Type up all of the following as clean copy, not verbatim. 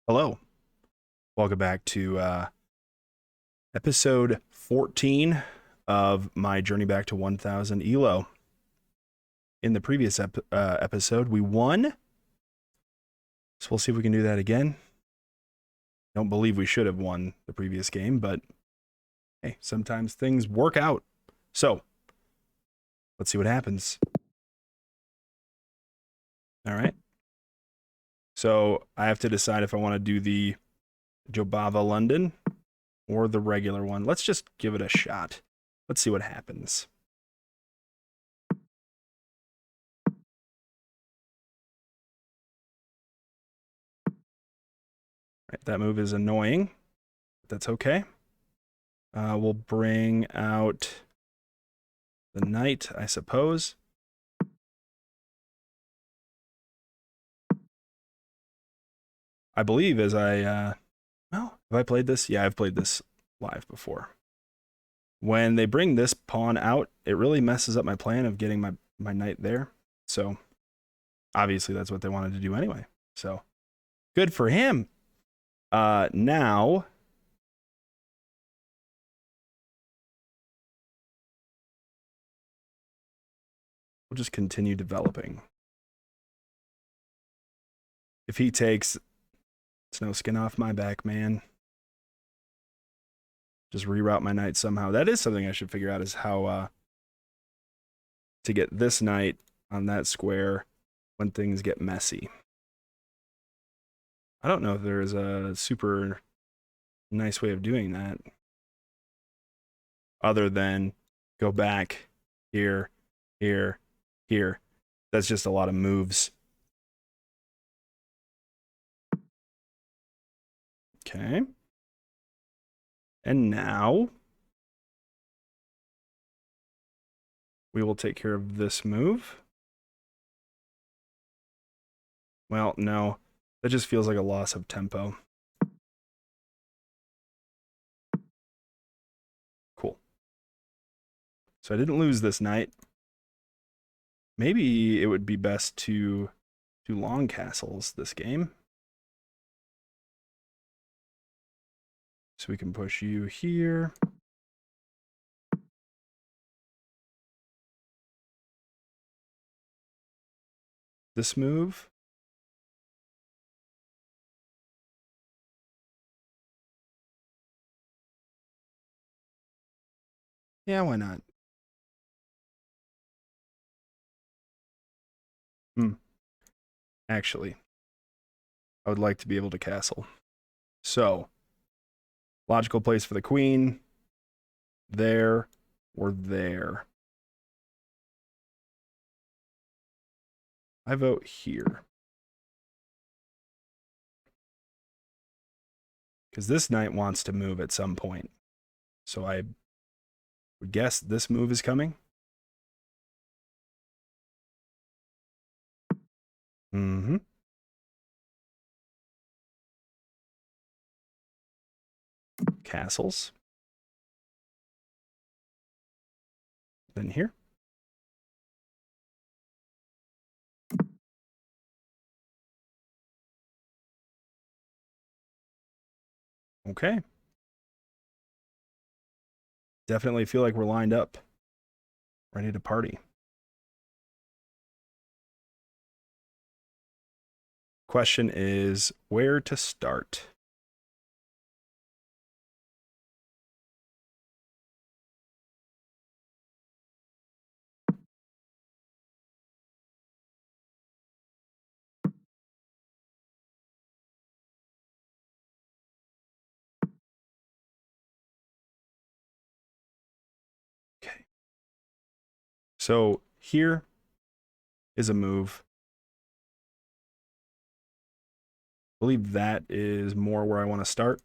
Hello. Welcome back to episode 14 of my journey back to 1000 ELO. In the previous episode, we won. So we'll see if we can do that again. Don't believe we should have won the previous game, but hey, sometimes things work out. So let's see what happens. All right. So I have to decide if I want to do the Jobava London or the regular one. Let's just give it a shot. Let's see what happens. Right, that move is annoying. But that's okay. We'll bring out the knight, I suppose. I believe as I, well, have I played this? Yeah, I've played this live before. When they bring this pawn out, it really messes up my plan of getting my knight there. So obviously that's what they wanted to do anyway. So good for him. Now we'll just continue developing. If he takes, it's no skin off my back, man. Just reroute my knight somehow. That is something I should figure out, is how to get this knight on that square when things get messy. I don't know if there is a super nice way of doing that other than go back here, here, here. That's just a lot of moves. Okay. And now we will take care of this move. Well, no, that just feels like a loss of tempo. Cool. So I didn't lose this knight. Maybe it would be best to do long castles this game. So we can push you here. This move. Yeah, why not? Actually, I would like to be able to castle. So, logical place for the queen. There or there. I vote here. Because this knight wants to move at some point. So I would guess this move is coming. Mm-hmm. Castles. Then here. Okay. Definitely feel like we're lined up. Ready to party. Question is where to start? Okay. So here is a move. I believe that is more where I want to start.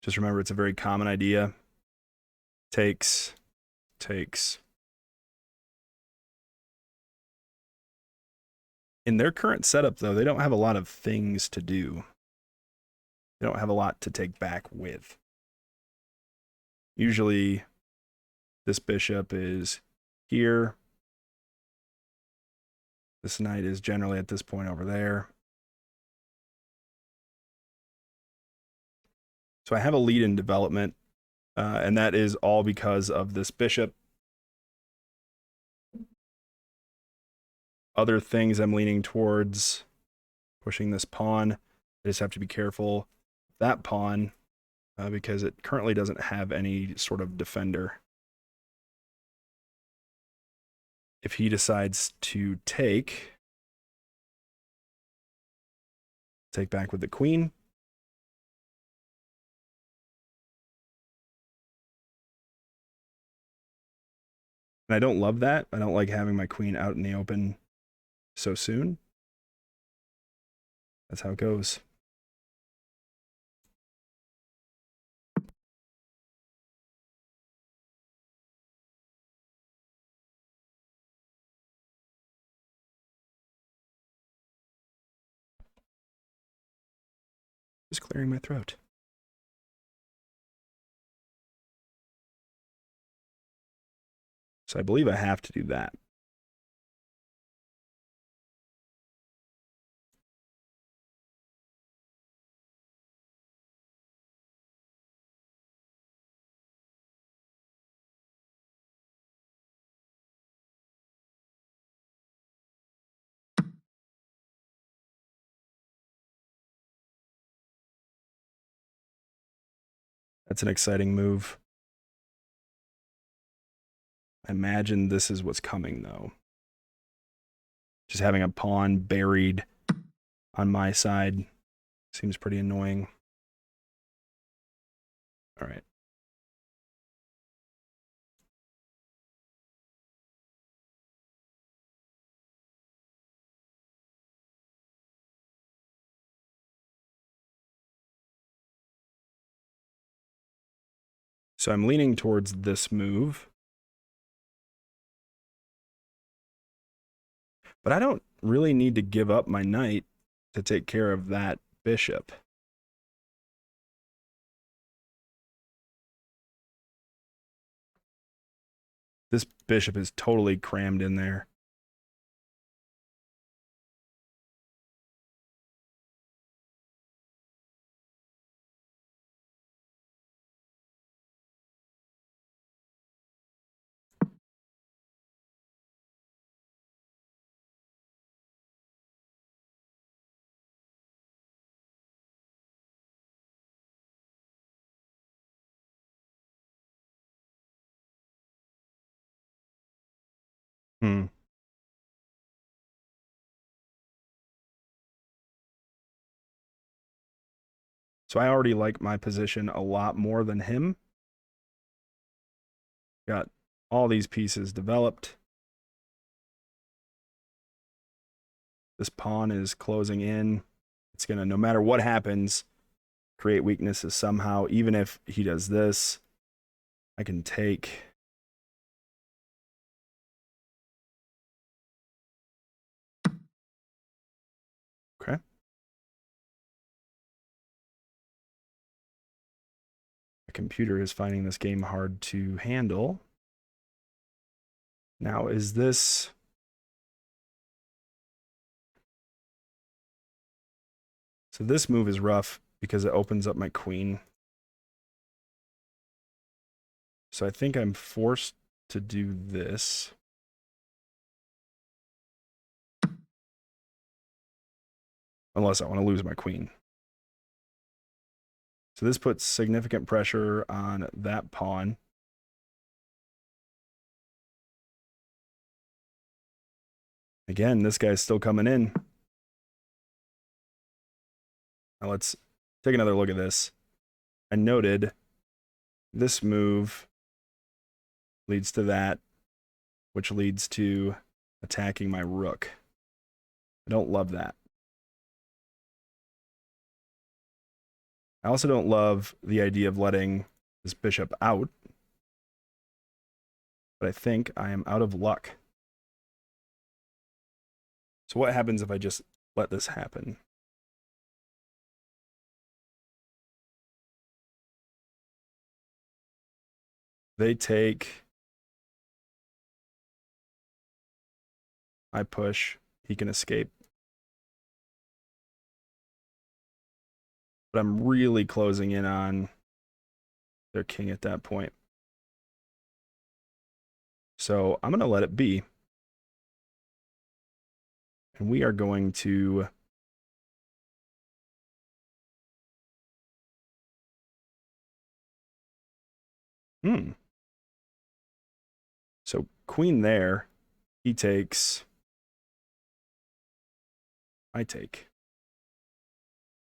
Just remember, it's a very common idea. Takes. In their current setup, though, they don't have a lot of things to do. They don't have a lot to take back with. Usually, this bishop is here. This knight is generally at this point over there. So I have a lead in development, and that is all because of this bishop. Other things I'm leaning towards pushing this pawn. I just have to be careful that pawn because it currently doesn't have any sort of defender. If he decides to take back with the queen. And I don't love that. I don't like having my queen out in the open so soon. That's how it goes. Just clearing my throat. So I believe I have to do that. That's an exciting move. I imagine this is what's coming, though. Just having a pawn buried on my side seems pretty annoying. All right. So I'm leaning towards this move. But I don't really need to give up my knight to take care of that bishop. This bishop is totally crammed in there. Hmm. So I already like my position a lot more than him. Got all these pieces developed. This pawn is closing in. It's going to, no matter what happens, create weaknesses somehow. Even if he does this, I can take. Okay. The computer is finding this game hard to handle. Now, is this... So this move is rough because it opens up my queen. So I think I'm forced to do this. Unless I want to lose my queen. So this puts significant pressure on that pawn. Again, this guy's still coming in. Now let's take another look at this. I noted this move leads to that, which leads to attacking my rook. I don't love that. I also don't love the idea of letting this bishop out, but I think I am out of luck. So what happens if I just let this happen? They take, I push, he can escape. but I'm really closing in on their king at that point. So I'm going to let it be. And we are going to So queen there, he takes, I take.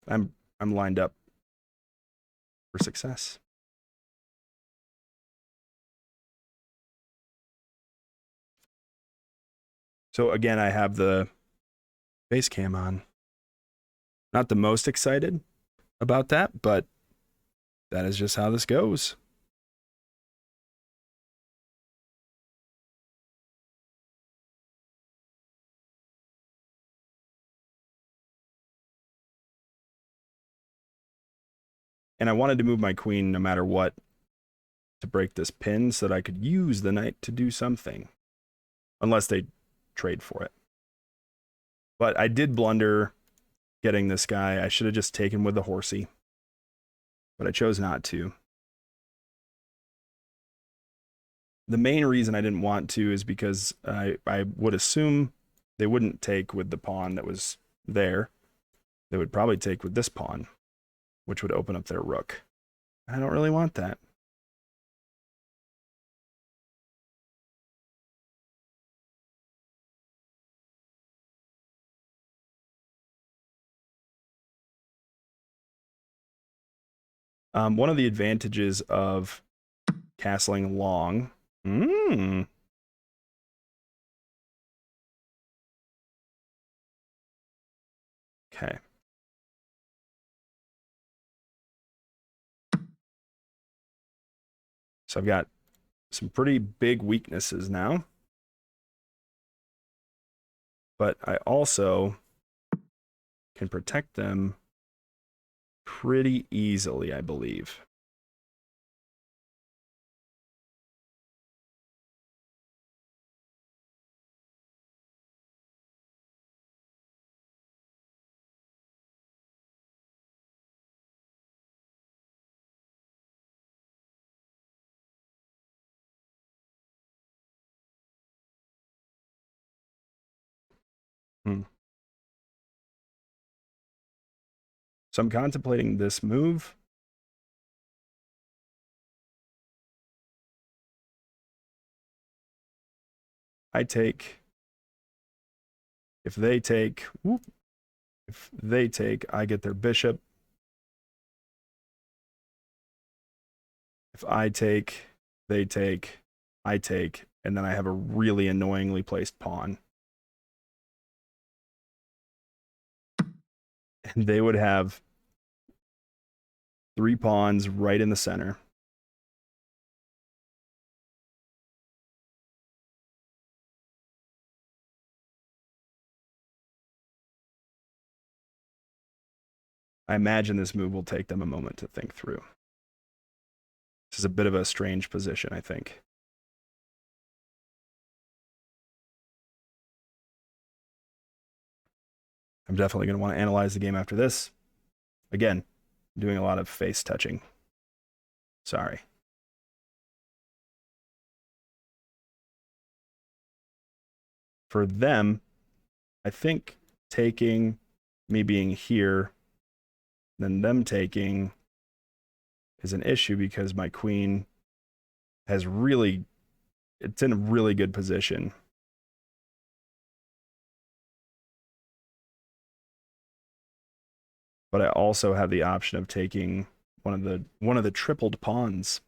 I'm lined up for success. So again, I have the base cam on. Not the most excited about that, but that is just how this goes. And I wanted to move my queen no matter what to break this pin so that I could use the knight to do something. Unless they trade for it. But I did blunder getting this guy. I should have just taken with the horsey. But I chose not to. The main reason I didn't want to is because I would assume they wouldn't take with the pawn that was there. They would probably take with this pawn, which would open up their rook. I don't really want that. One of the advantages of castling long. Okay. So I've got some pretty big weaknesses now. But I also can protect them pretty easily, I believe. So I'm contemplating this move. I take. If they take, I get their bishop. If I take, they take, I take, and then I have a really annoyingly placed pawn. And they would have 3 pawns right in the center. I imagine this move will take them a moment to think through. This is a bit of a strange position, I think. I'm definitely going to want to analyze the game after this. Again, doing a lot of face touching. Sorry. For them, I think taking, me being here, then them taking is an issue because my queen has really, it's in a really good position. But I also have the option of taking one of the tripled pawns.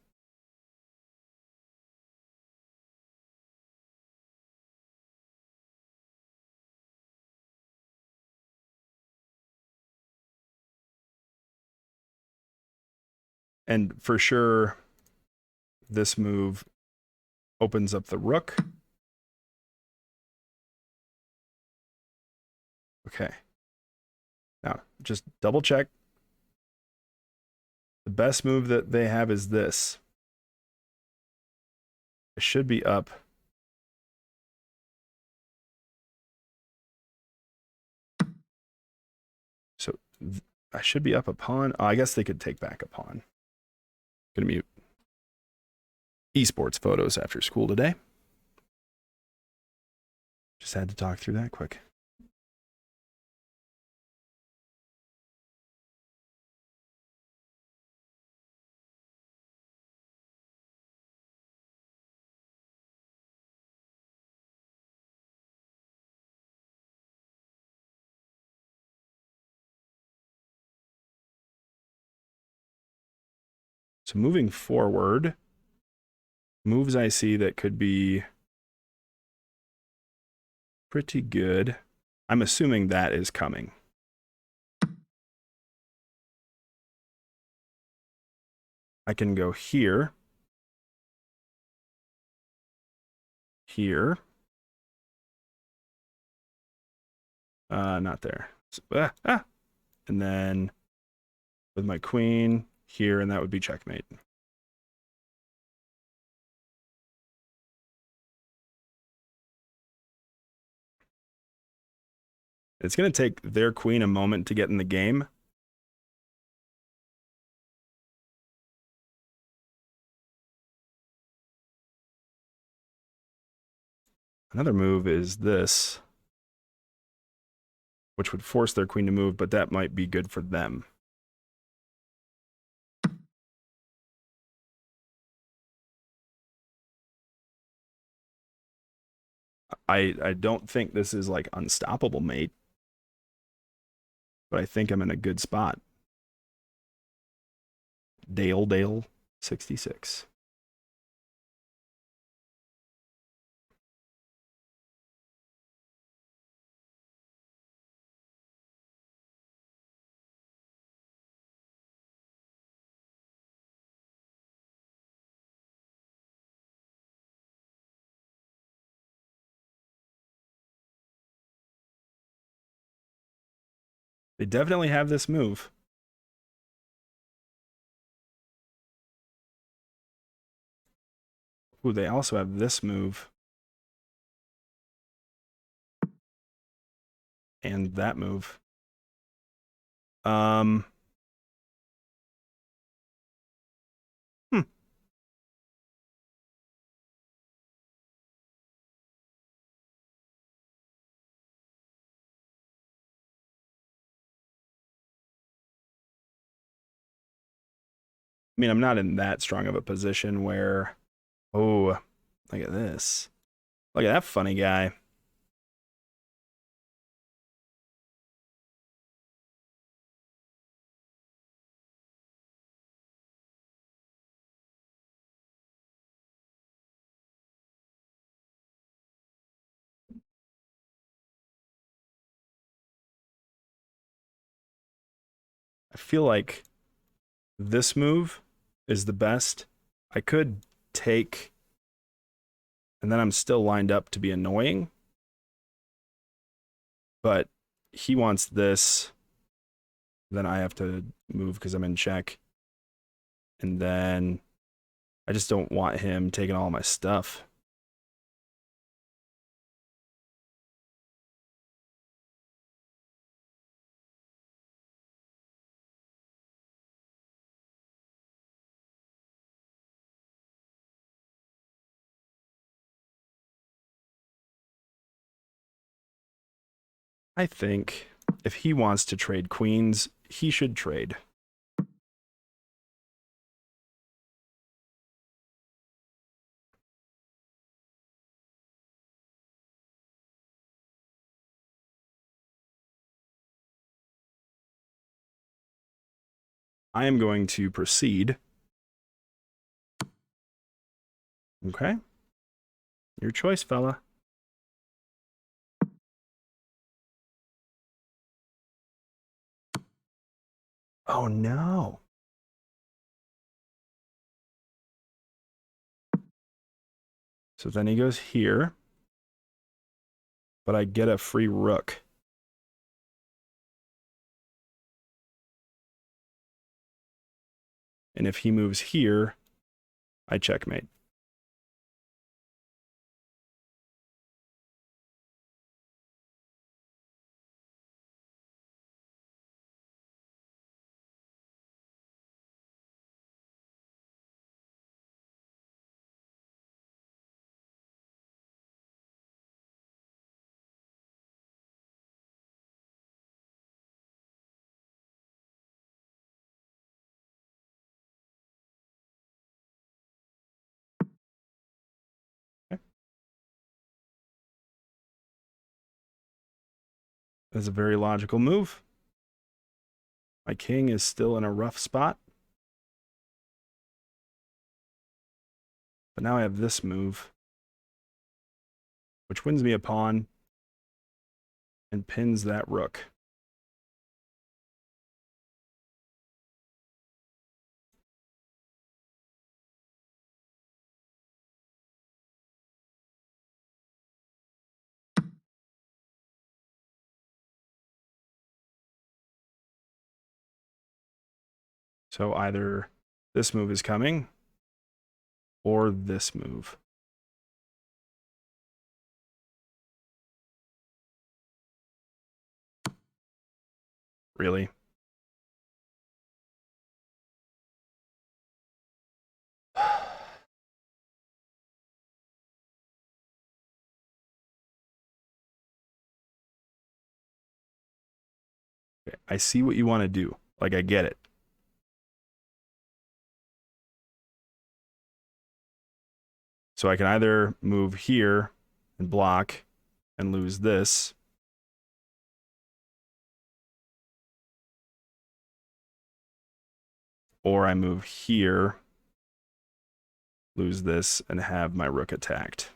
And for sure, this move opens up the rook. Okay. Now, just double check. The best move that they have is this. It should be up. So I should be up a pawn. Oh, I guess they could take back a pawn. Gonna mute esports photos after school today. Just had to talk through that quick. So moving forward, moves I see that could be pretty good. I'm assuming that is coming. I can go here. Here. Not there. And then with my queen here, and that would be checkmate. It's going to take their queen a moment to get in the game. Another move is this, which would force their queen to move, but that might be good for them. I don't think this is like unstoppable, mate. But I think I'm in a good spot. Dale 66. They definitely have this move. Ooh, they also have this move. And that move. Hmm. I mean, I'm not in that strong of a position where, oh, look at this. Look at that funny guy. I feel like this move is the best. I could take, and then I'm still lined up to be annoying. But he wants this. Then I have to move because I'm in check. And then I just don't want him taking all my stuff. I think if he wants to trade queens, he should trade. I am going to proceed. Okay. Your choice, fella. Oh, no. So then he goes here. But I get a free rook. And if he moves here, I checkmate. That's a very logical move. My king is still in a rough spot. But now I have this move, which wins me a pawn and pins that rook. So either this move is coming or this move. Really? Okay, I see what you want to do. Like, I get it. So I can either move here and block and lose this, or I move here, lose this, and have my rook attacked.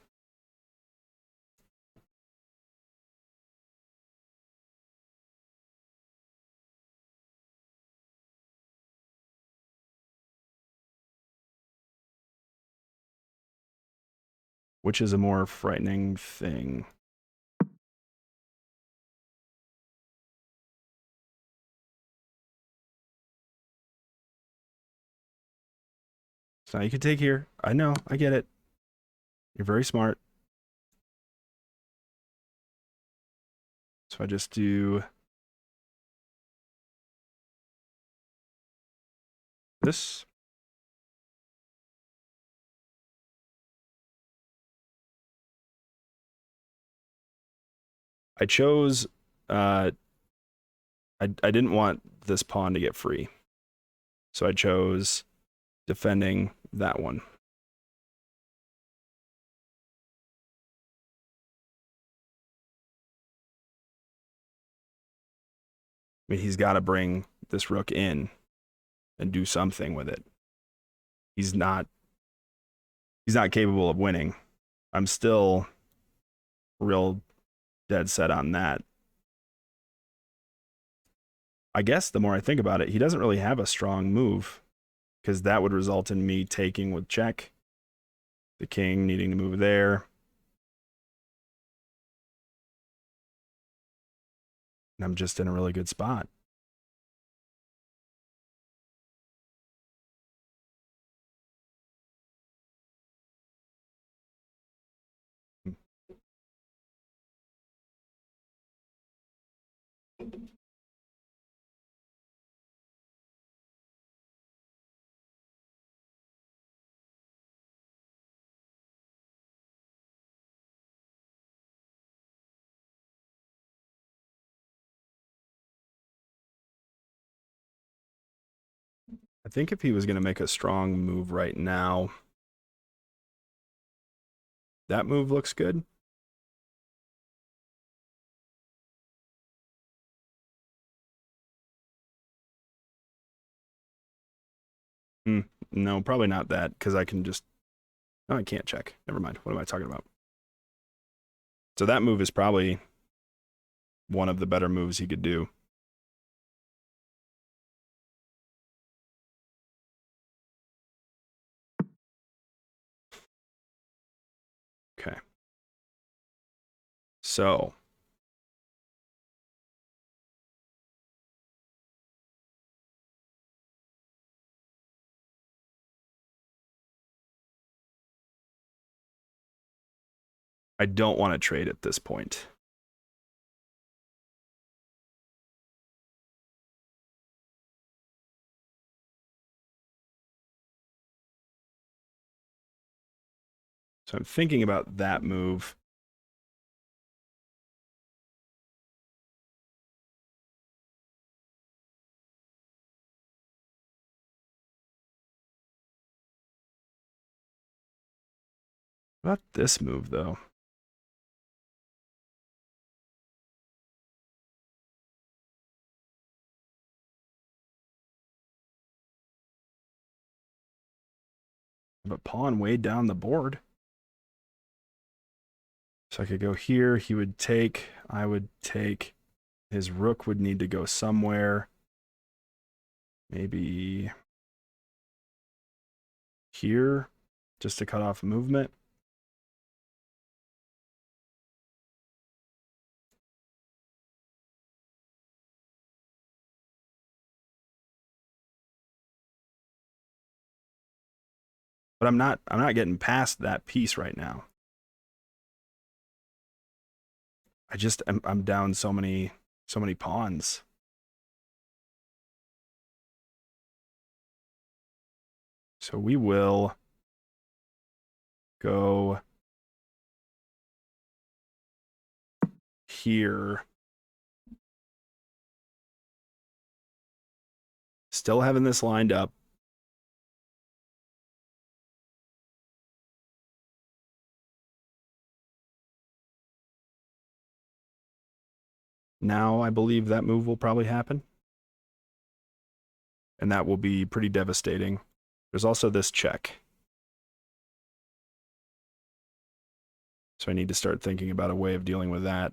Which is a more frightening thing? So now you can take here. I know, I get it. You're very smart. So I just do this. I chose, I didn't want this pawn to get free. So I chose defending that one. I mean, he's got to bring this rook in and do something with it. He's not capable of winning. I'm still real dead set on that. I guess the more I think about it, he doesn't really have a strong move because that would result in me taking with check, the king needing to move there. And I'm just in a really good spot. I think if he was going to make a strong move right now, that move looks good. No, probably not that because I can just, no, I can't check. Never mind. What am I talking about? So that move is probably one of the better moves he could do. Okay. So I don't want to trade at this point. So I'm thinking about that move. What about this move, though? But pawn way down the board. So I could go here. He would take. I would take. His rook would need to go somewhere. Maybe here, just to cut off movement. But I'm not getting past that piece right now. I'm down so many pawns. So we will go here. Still having this lined up. Now I believe that move will probably happen. And that will be pretty devastating. There's also this check. So I need to start thinking about a way of dealing with that.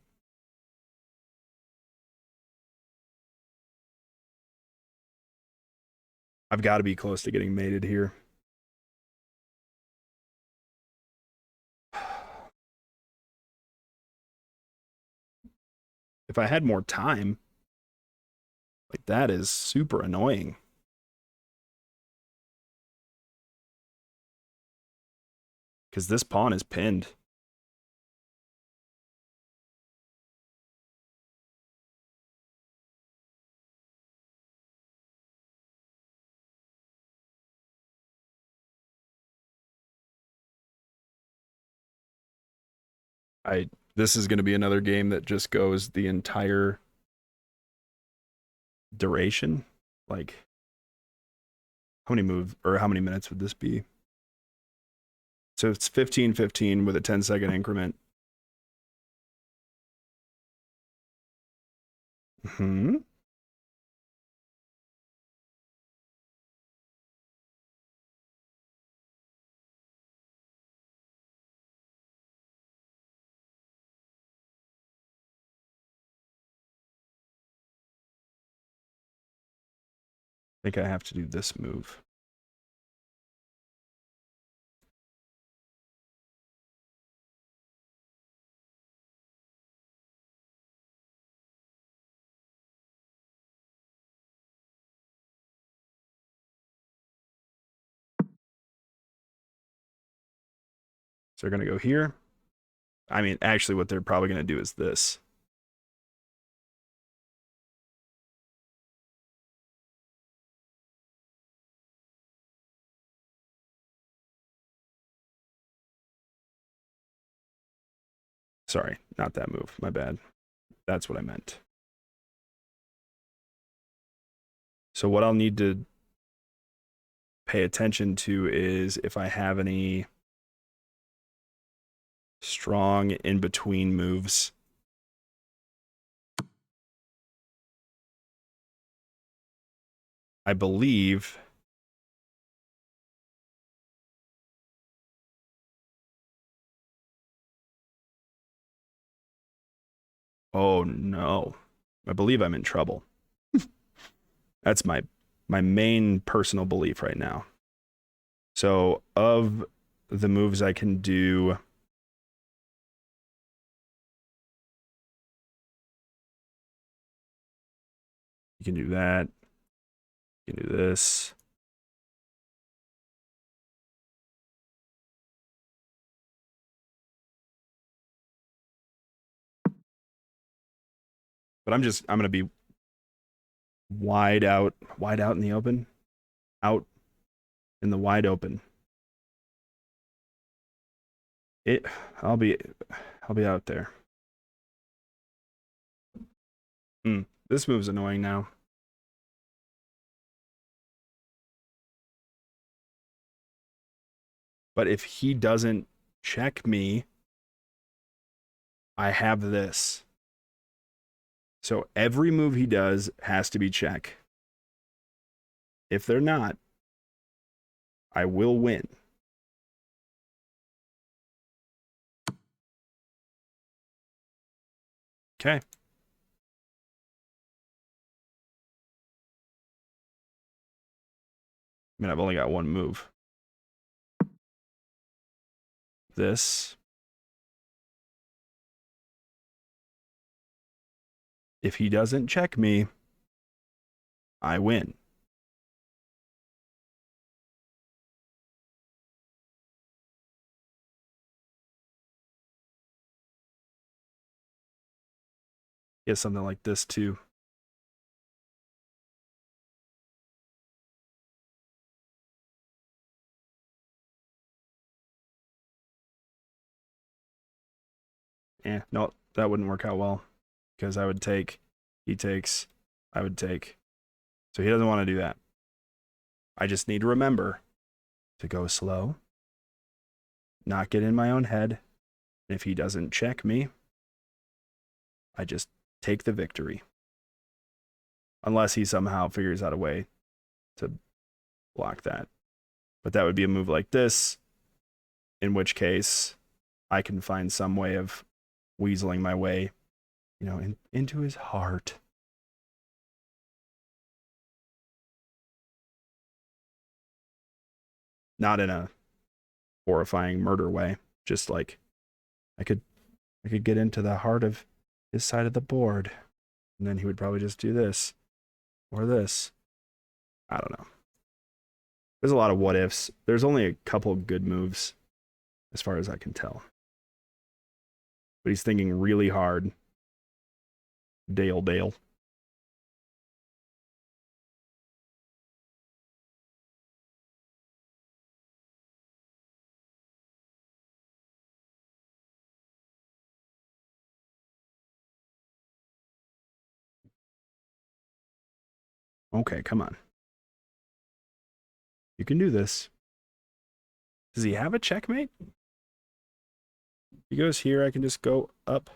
I've got to be close to getting mated here. If I had more time, like that is super annoying. Because this pawn is pinned. This is going to be another game that just goes the entire duration. Like, how many minutes would this be? So it's 15-15 with a 10-second increment. Hmm. I think I have to do this move. So they're going to go here. I mean, actually, what they're probably going to do is this. Sorry, not that move. My bad. That's what I meant. So what I'll need to pay attention to is if I have any strong in-between moves. I believe oh no. I believe I'm in trouble. That's my main personal belief right now. So of the moves I can do, you can do that. You can do this. But I'm going to be wide out in the open, out in the wide open. I'll be out there. This move's annoying now. But if he doesn't check me, I have this. So every move he does has to be check. If they're not, I will win. Okay. I mean, I've only got one move. This. If he doesn't check me, I win. He has something like this too. No, that wouldn't work out well because I would take, he takes, I would take. So he doesn't want to do that. I just need to remember to go slow, not get in my own head. And if he doesn't check me, I just take the victory. Unless he somehow figures out a way to block that. But that would be a move like this, in which case I can find some way of weaseling my way, into his heart. Not in a horrifying murder way, just like I could get into the heart of his side of the board, and then he would probably just do this or this. I don't know. There's a lot of what ifs. There's only a couple good moves as far as I can tell. But he's thinking really hard. Dale. Okay, come on. You can do this. Does he have a checkmate? If he goes here, I can just go up.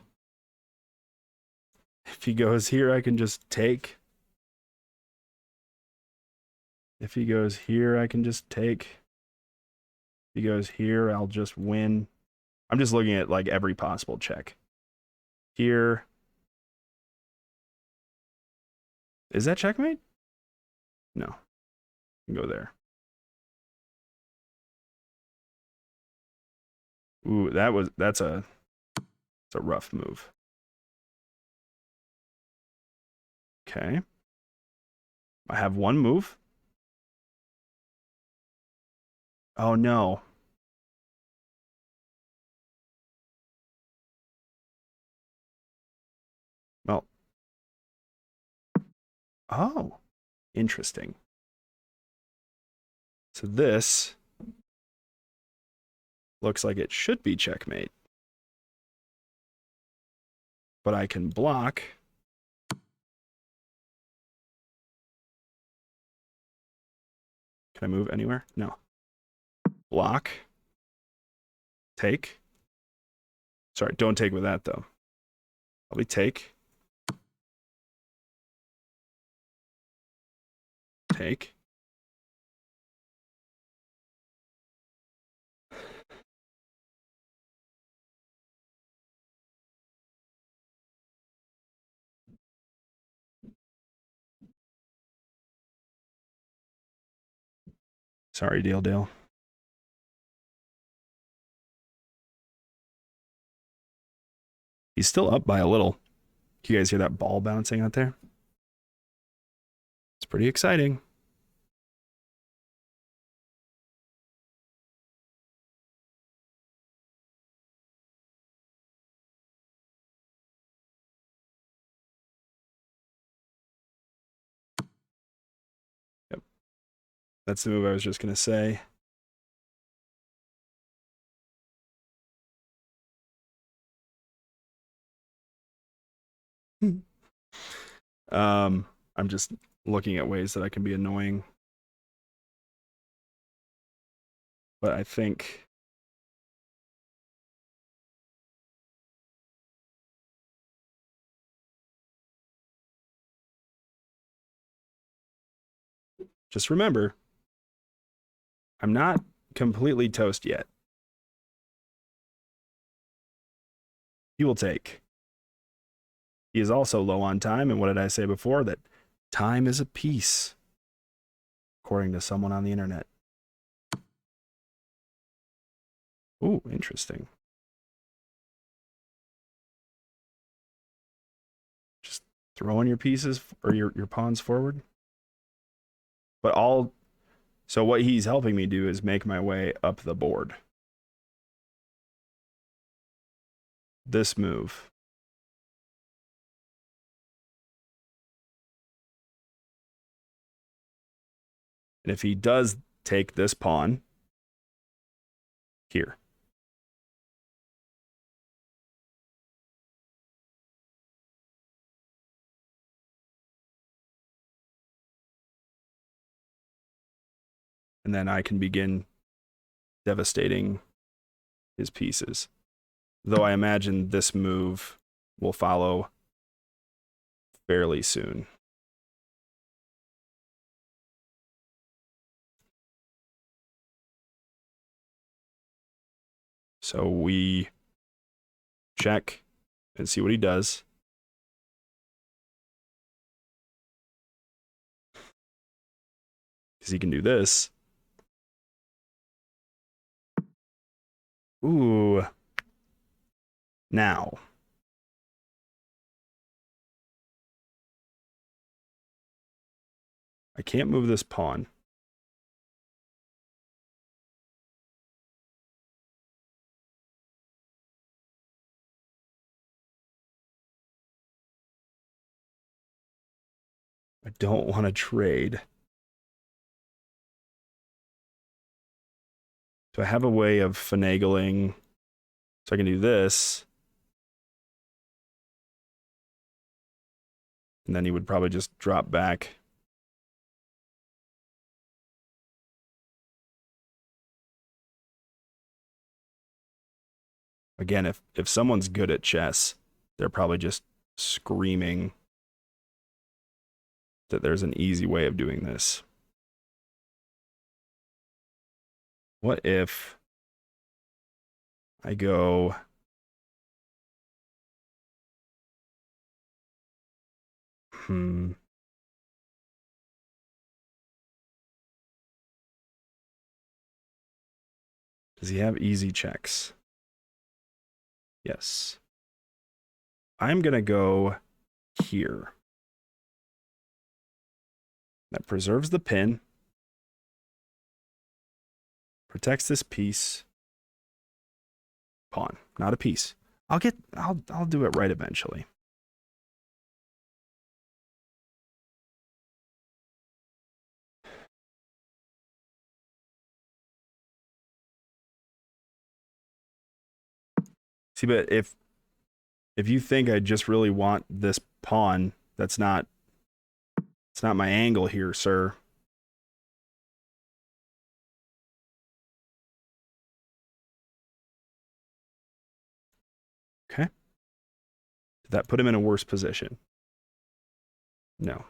If he goes here, I can just take. If he goes here, I can just take. If he goes here, I'll just win. I'm just looking at like every possible check. Here. Is that checkmate? No. Go there. Ooh, that's a rough move. Okay. I have one move. Oh no. Well. Oh. Interesting. So this looks like it should be checkmate. But I can block. Can I move anywhere? No. Block. Take. Sorry, don't take with that though. Probably take. Take. Sorry, Dale. He's still up by a little. Can you guys hear that ball bouncing out there? It's pretty exciting. Yep. That's the move I was just going to say. I'm just looking at ways that I can be annoying. But I think just remember, I'm not completely toast yet. You will take. He is also low on time, and what did I say before? That time is a piece, according to someone on the internet. Ooh, interesting. Just throwing your pieces or your pawns forward. But so what he's helping me do is make my way up the board. This move. And if he does take this pawn here, and then I can begin devastating his pieces. Though I imagine this move will follow fairly soon. So we check and see what he does. Because he can do this. Ooh. Now. I can't move this pawn. I don't want to trade. So I have a way of finagling. So I can do this. And then he would probably just drop back. Again, if someone's good at chess, they're probably just screaming that there's an easy way of doing this. What if I go Does he have easy checks? Yes. I'm going to go here. That preserves the pin. Protects this piece. Pawn, not a piece. I'll do it right eventually. See, but if you think I just really want this pawn, it's not my angle here, sir. Okay. Did that put him in a worse position? No.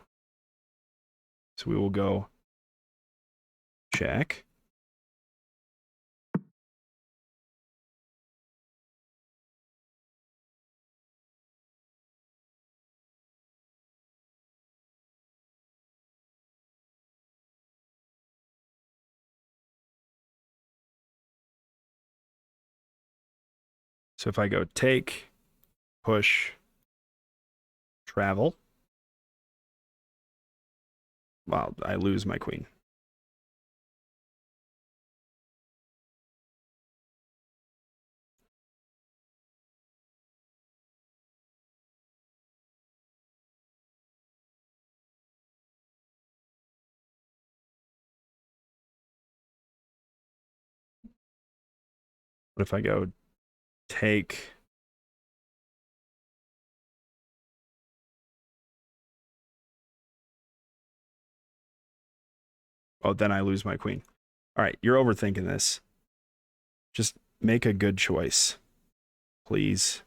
So we will go check. So if I go take, push, travel, well, I lose my queen. What if I go take, oh, then I lose my queen. All right, you're overthinking this. Just make a good choice, please.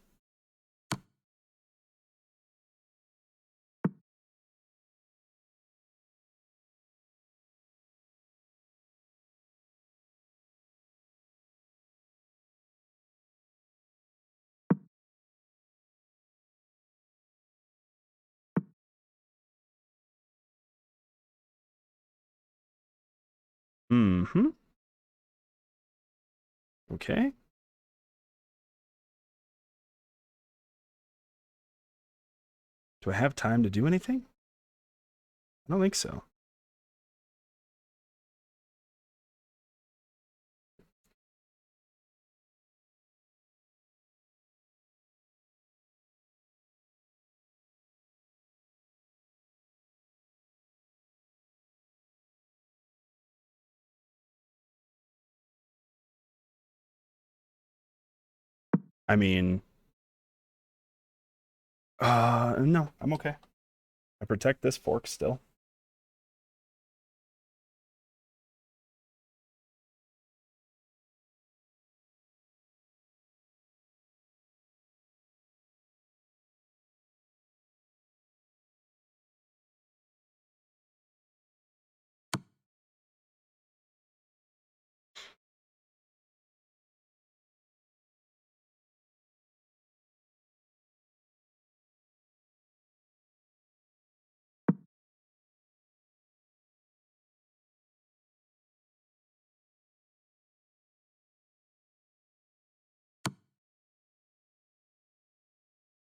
Mm-hmm. Okay. Do I have time to do anything? I don't think so. I mean, no, I'm okay. I protect this fork still.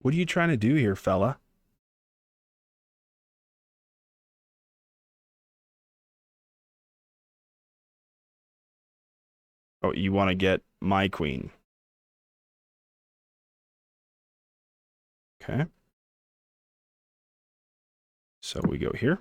What are you trying to do here, fella? Oh, you want to get my queen. Okay. So we go here.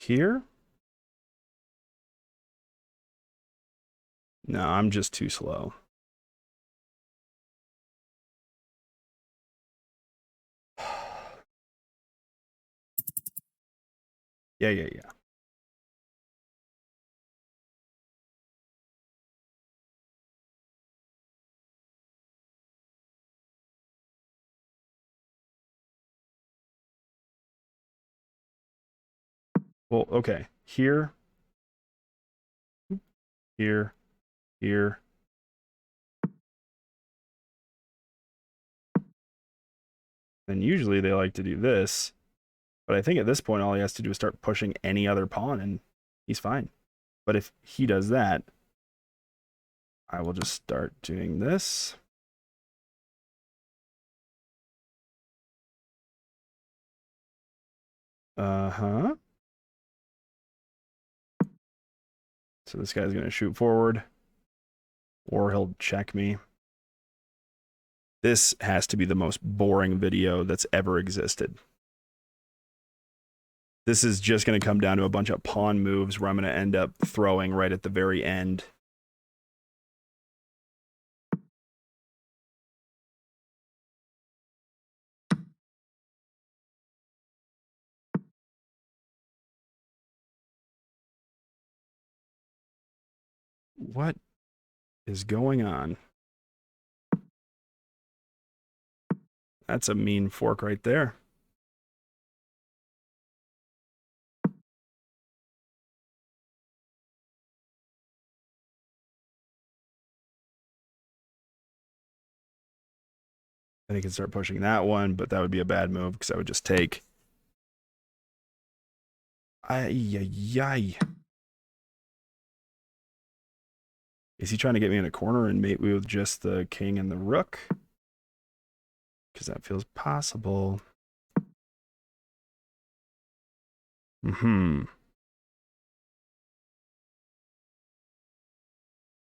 Here? No, I'm just too slow. Yeah, yeah, yeah. Well, okay. Here, here, here. And usually they like to do this. But I think at this point, all he has to do is start pushing any other pawn and he's fine. But if he does that, I will just start doing this. Uh-huh. So this guy's going to shoot forward, or he'll check me. This has to be the most boring video that's ever existed. This is just going to come down to a bunch of pawn moves where I'm going to end up throwing right at the very end. What is going on? That's a mean fork right there. Then he can start pushing that one, but that would be a bad move because I would just take. Ay, ay, ay. Is he trying to get me in a corner and mate me with just the king and the rook? Because that feels possible. Hmm.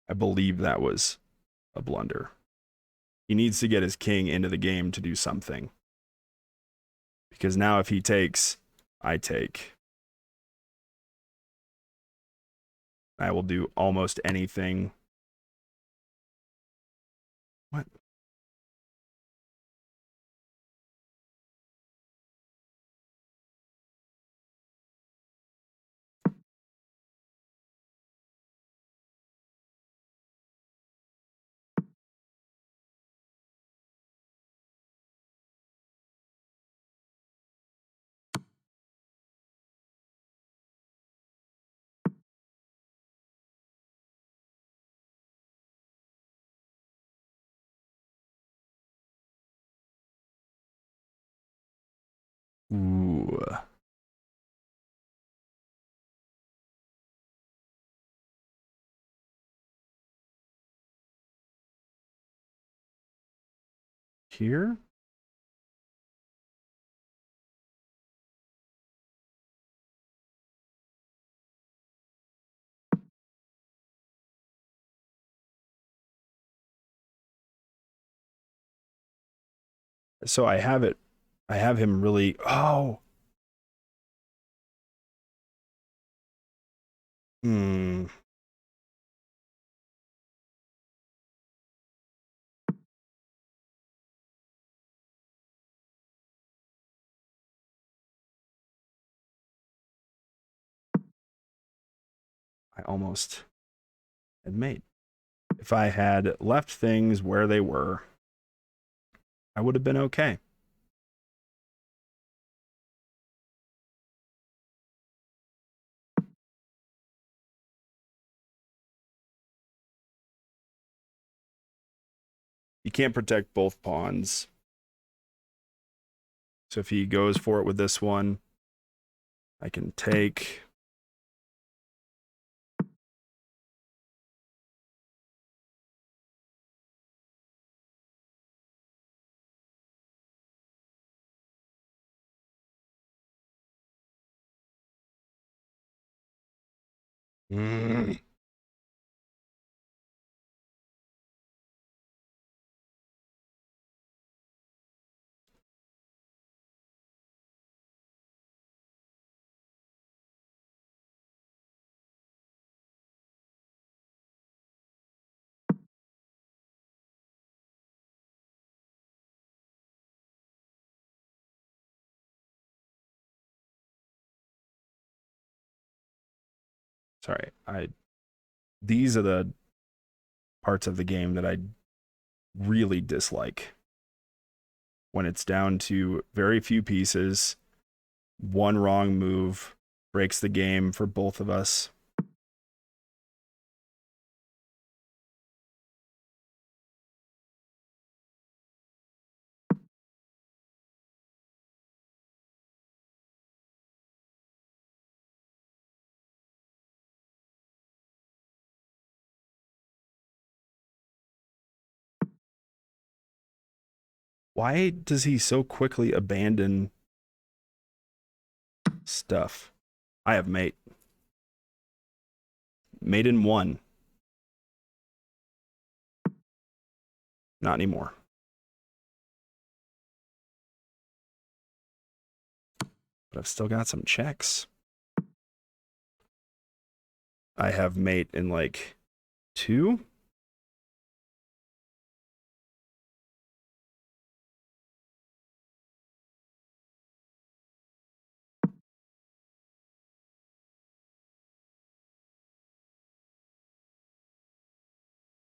I believe that was a blunder. He needs to get his king into the game to do something. Because now if he takes, I take. I will do almost anything. What? here. So I have it. I have him really. Oh. Hmm. I almost had made. If I had left things where they were, I would have been okay. You can't protect both pawns. So if he goes for it with this one, I can take. Mm. Sorry, I. These are the parts of the game that I really dislike. When it's down to very few pieces, one wrong move breaks the game for both of us. Why does he so quickly abandon stuff? I have mate. Mate in one. Not anymore. But I've still got some checks. I have mate in like two.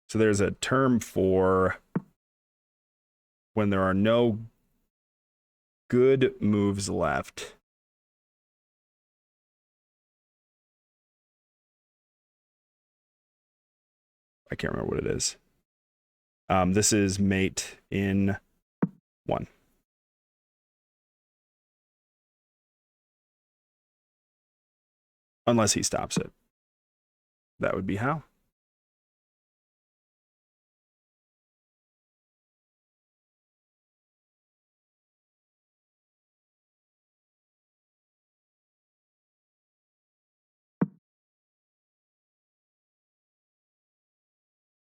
So there's a term for when there are no good moves left. I can't remember what it is. This is mate in one. Unless he stops it. That would be how.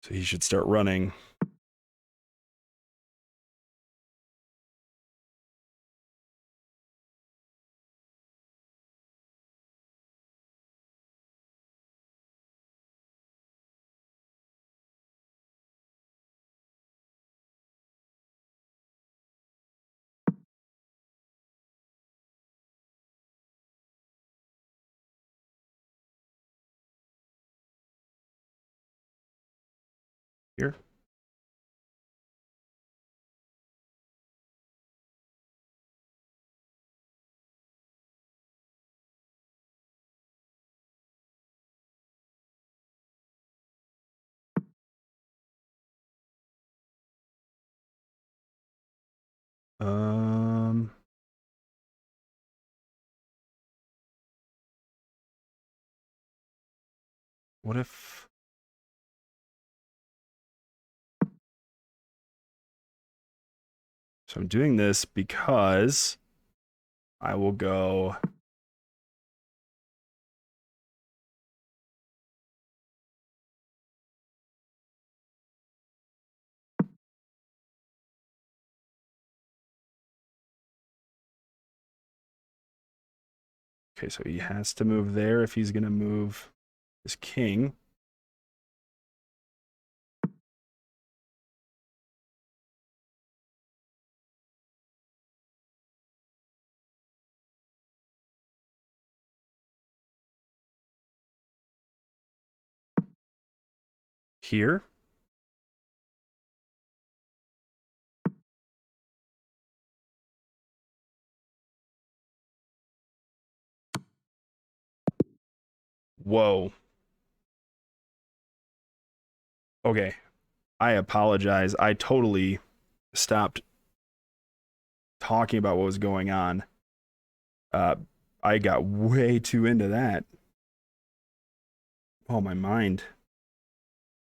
So he should start running. Here. Um, what if So I'm doing this because I will go... Okay, so he has to move there if he's going to move his king. Here. Whoa. Okay. I apologize. I totally stopped talking about what was going on. I got way too into that. Oh, my mind.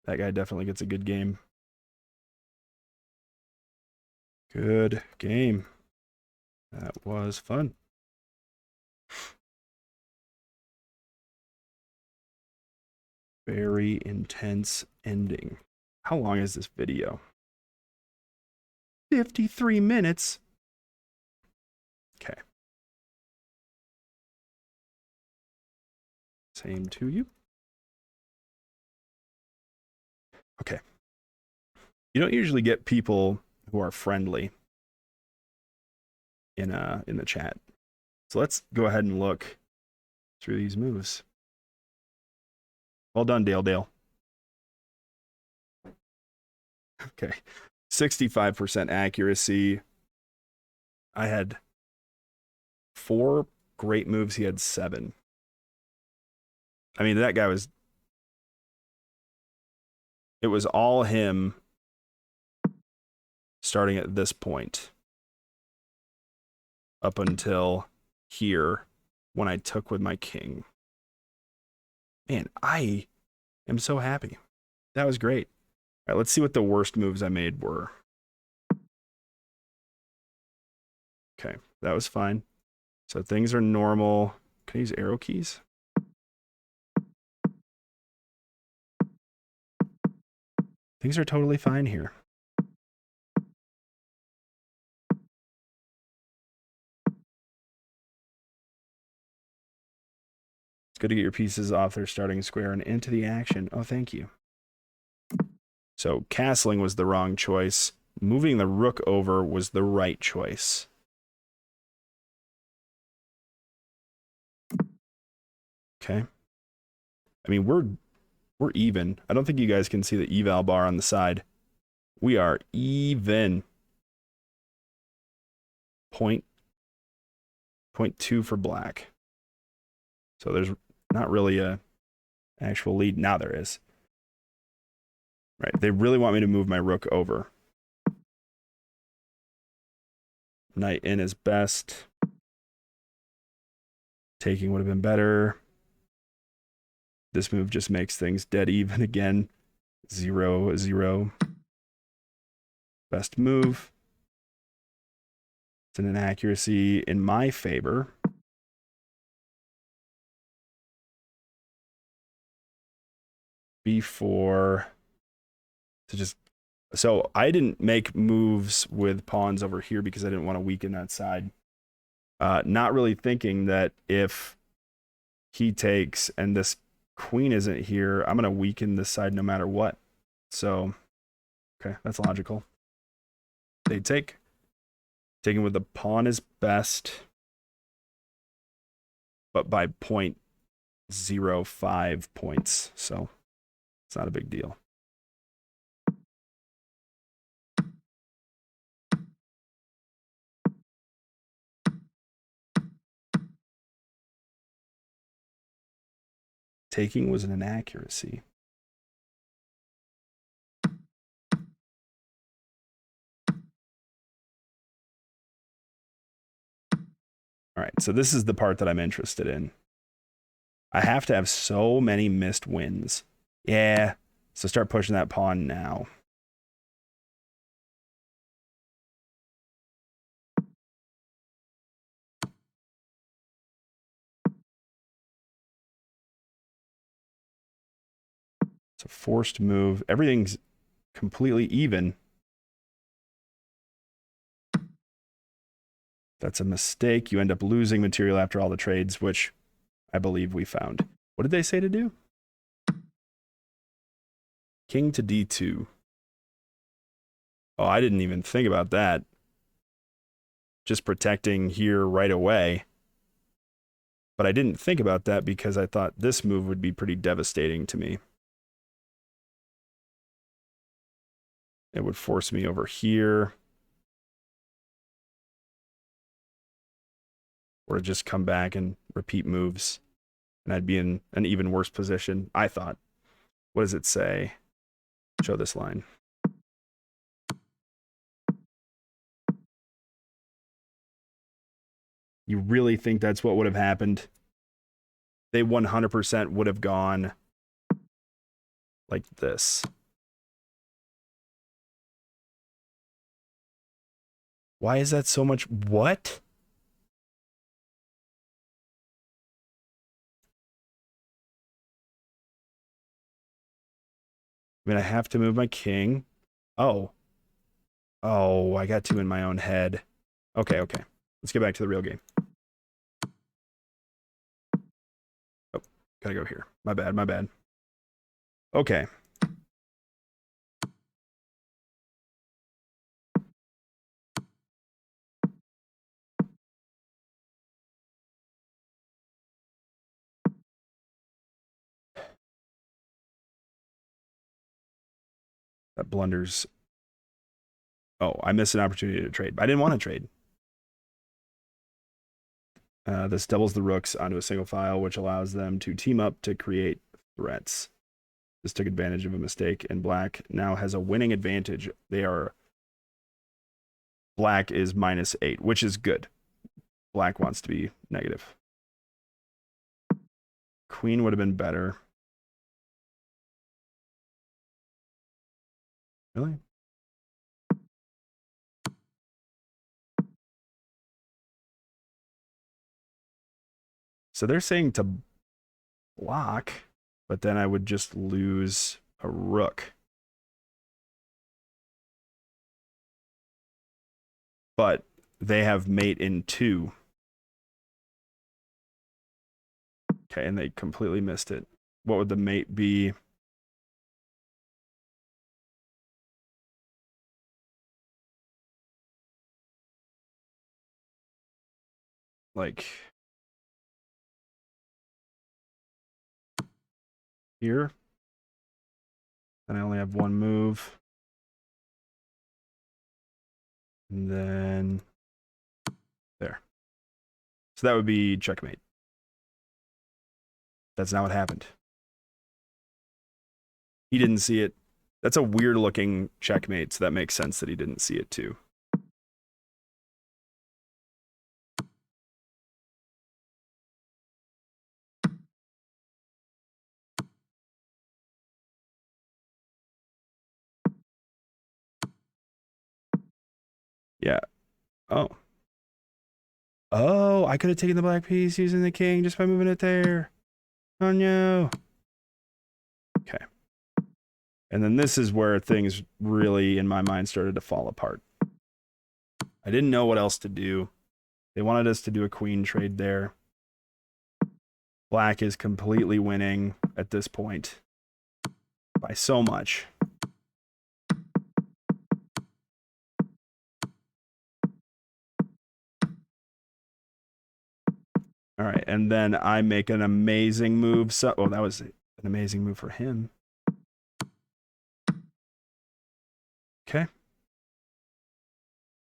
That guy definitely gets a good game. Good game. That was fun. Very intense ending. How long is this video? 53 minutes. Okay. Same to you. Okay. You don't usually get people who are friendly in the chat. So let's go ahead and look through these moves. Well done, Dale. Okay. 65% accuracy. I had 4 great moves. He had 7. I mean, that guy was... It was all him starting at this point up until here when I took with my king. Man, I am so happy. That was great. All right, let's see what the worst moves I made were. Okay, that was fine. So things are normal. Can I use arrow keys? Things are totally fine here. It's good to get your pieces off their starting square and into the action. Oh, thank you. So castling was the wrong choice. Moving the rook over was the right choice. Okay. I mean, we're even. I don't think you guys can see the eval bar on the side. We are even. Point 2 for black. So there's not really a actual lead. Now there is. Right. They really want me to move my rook over. Knight in is best. Taking would have been better. This move just makes things dead even again. 0-0. Best move. It's an inaccuracy in my favor. B4 to just... So I didn't make moves with pawns over here because I didn't want to weaken that side. Not really thinking that if he takes and this queen isn't here, I'm going to weaken this side no matter what. So, okay, that's logical. They take. Taking with the pawn is best, but by 0.05 points. So it's not a big deal. Taking was an inaccuracy. All right, so this is the part that I'm interested in. I have to have so many missed wins. Yeah, so start pushing that pawn now. It's a forced move. Everything's completely even. That's a mistake. You end up losing material after all the trades, which I believe we found. What did they say to do? King to d2. Oh, I didn't even think about that. Just protecting here right away. But I didn't think about that because I thought this move would be pretty devastating to me. It would force me over here. Or just come back and repeat moves. And I'd be in an even worse position, I thought. What does it say? Show this line. You really think that's what would have happened? They 100% would have gone like this. Why is that so much? What? I mean, I have to move my king. Oh. Oh, I got two in my own head. Okay, okay. Let's get back to the real game. Oh, gotta go here. My bad, my bad. Okay. That blunders. Oh, I missed an opportunity to trade. I didn't want to trade. This doubles the rooks onto a single file, which allows them to team up to create threats. This took advantage of a mistake, and black now has a winning advantage. Black is -8, which is good. Black wants to be negative. Queen would have been better. Really? So they're saying to block, but then I would just lose a rook. But they have mate in 2. Okay, and they completely missed it. What would the mate be? Like here? And I only have one move. And then there. So that would be checkmate. That's not what happened. He didn't see it. That's a weird looking checkmate, so that makes sense that he didn't see it too. Yeah. Oh. Oh, I could have taken the black piece using the king just by moving it there. Oh no. Okay. And then this is where things really, in my mind, started to fall apart. I didn't know what else to do. They wanted us to do a queen trade there. Black is completely winning at this point by so much. All right, and then I make an amazing move. So, oh, that was an amazing move for him. Okay.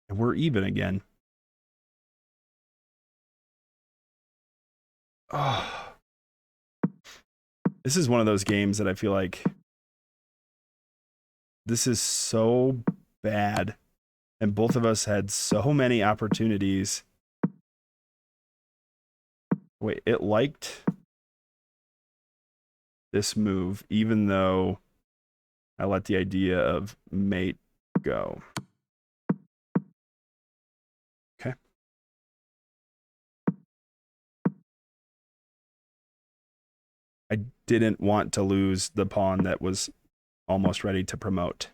And we're even again. Oh. This is one of those games that I feel like this is so bad. And both of us had so many opportunities. Wait, it liked this move, even though I let the idea of mate go. Okay. I didn't want to lose the pawn that was almost ready to promote.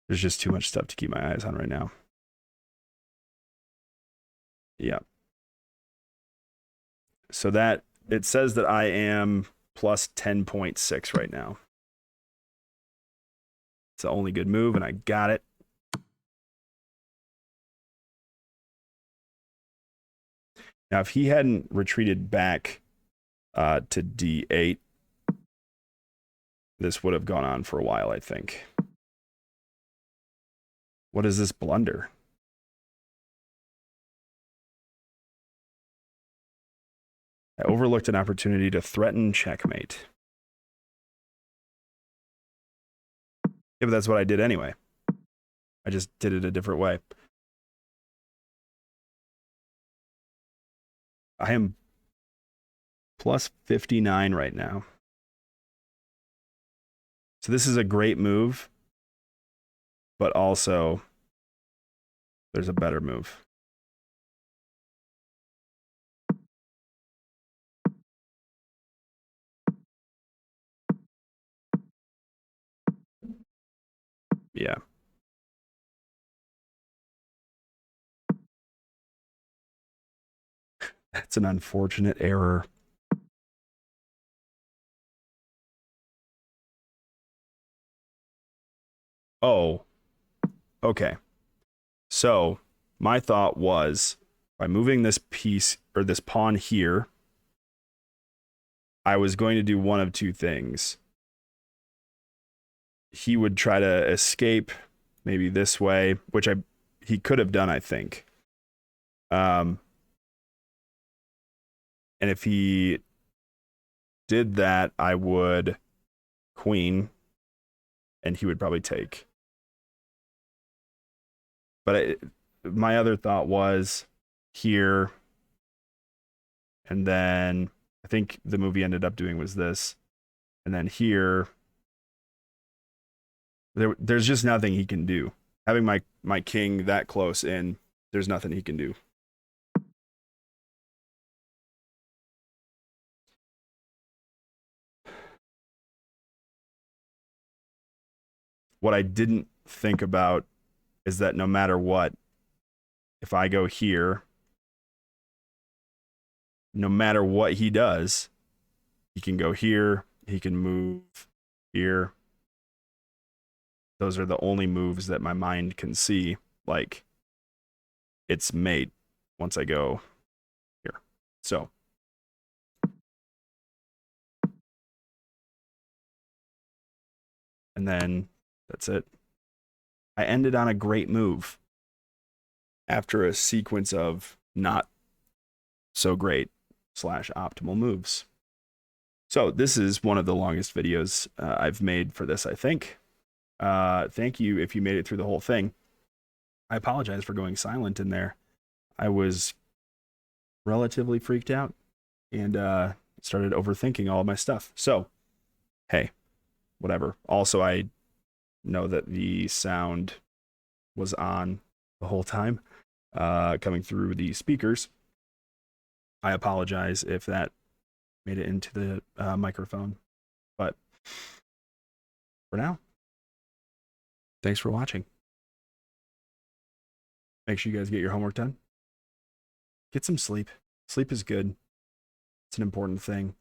There's just too much stuff to keep my eyes on right now. Yeah. So that, it says that I am plus 10.6 right now. It's the only good move, and I got it. Now, if he hadn't retreated back to d8, this would have gone on for a while, I think. What is this blunder? I overlooked an opportunity to threaten checkmate. Yeah, but that's what I did anyway. I just did it a different way. I am plus 59 right now. So this is a great move, but also there's a better move. Yeah. That's an unfortunate error. Oh, okay. So my thought was by moving this piece or this pawn here, I was going to do one of two things. He would try to escape maybe this way, which he could have done, I think. And if he did that, I would queen, and he would probably take. But my other thought was here, and then I think the movie ended up doing was this, and then here. There's just nothing he can do. Having my king that close in, there's nothing he can do. What I didn't think about is that no matter what, if I go here, no matter what he does, he can go here, he can move here. Those are the only moves that my mind can see. Like, it's mate once I go here. So, and then that's it. I ended on a great move after a sequence of not so great / optimal moves. So this is one of the longest videos I've made for this, I think. Thank you if you made it through the whole thing. I apologize for going silent in there. I was relatively freaked out and started overthinking all of my stuff. So, hey, whatever. Also, I know that the sound was on the whole time coming through the speakers. I apologize if that made it into the microphone. But for now, thanks for watching. Make sure you guys get your homework done. Get some sleep. Sleep is good. It's an important thing.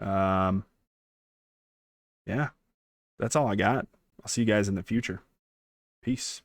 Yeah, that's all I got. I'll see you guys in the future. Peace.